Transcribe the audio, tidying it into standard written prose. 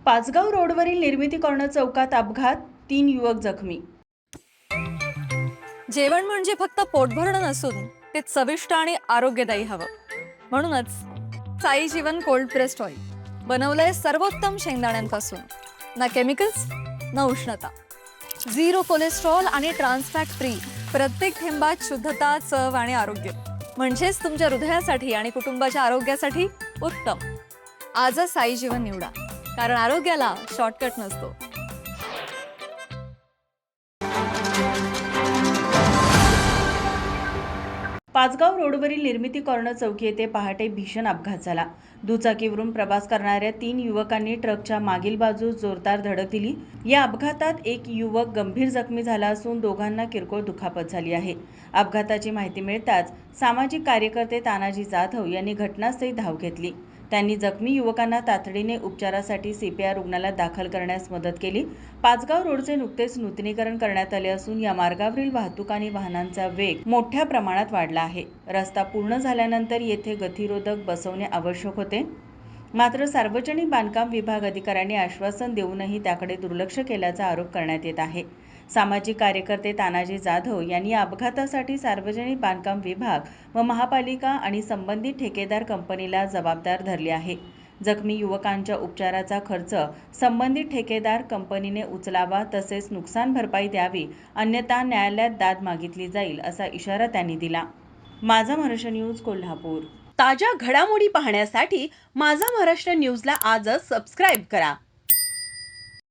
पाचगाव रोडवरील निर्मिती कॉर्नर चौकात अपघात, 3 युवक जखमी. जेवण म्हणजे फक्त पोटभरणं नसून ते चविष्ट आणि आरोग्यदायी हवं. म्हणूनच साई जीवन कोल्ड प्रेस्ड ऑइल बनवलंय सर्वोत्तम शेंगदाण्यांपासून. ना केमिकल्स ना उष्णता, झिरो कोलेस्ट्रॉल आणि ट्रान्सफॅट फ्री. प्रत्येक थेंबात शुद्धता, चव आणि आरोग्य. म्हणजेच तुमच्या हृदयासाठी आणि कुटुंबाच्या आरोग्यासाठी उत्तम. आजच साई जीवन निवडा, कारण आरोग्याला शॉर्टकट नसतो. पाचगाव रोडवरील निर्मिती कॉर्नर चौकी येथे पहाटे भीषण अपघात झाला. दुचाकीवरून प्रवास करणाऱ्या 3 युवकांनी ट्रकच्या मागील बाजूस जोरदार धडक दिली. या अपघातात एक युवक गंभीर जखमी झाला असून दोघांना किरकोळ दुखापत झाली आहे. अपघाताची माहिती मिळताच सामाजिक कार्यकर्ते तानाजी जाधव यांनी घटनास्थळी धाव घेतली. त्यांनी जखमी युवकांना तातडीने उपचारासाठी CPR रुग्णालयात दाखल करण्यास मदत केली. पाचगाव रोडचे नुकतेच नूतनीकरण करण्यात आले असून या मार्गावरील वाहतूक आणि वाहनांचा वेग मोठ्या प्रमाणात वाढला आहे. रस्ता पूर्ण झाल्यानंतर येथे गतिरोधक बसवणे आवश्यक होते. मात्र सार्वजनिक बांधकाम विभाग अधिकाऱ्यांनी आश्वासन देऊनही त्याकडे दुर्लक्ष केल्याचा आरोप करण्यात येत आहे. सामाजिक कार्यकर्ते तानाजी जाधव यांनी या अपघातासाठी सार्वजनिक बांधकाम विभाग व महापालिका आणि संबंधित ठेकेदार कंपनीला जबाबदार धरले आहे. जखमी युवकांच्या उपचाराचा खर्च संबंधित ठेकेदार कंपनीने उचलावा, तसेच नुकसान भरपाई द्यावी, अन्यथा न्यायालयात दाद मागितली जाईल असा इशारा त्यांनी दिला. माझा महाराष्ट्र न्यूज, कोल्हापूर. ताज्या घडामोडी पाहण्यासाठी माझा महाराष्ट्र न्यूजला आजच सबस्क्राईब करा.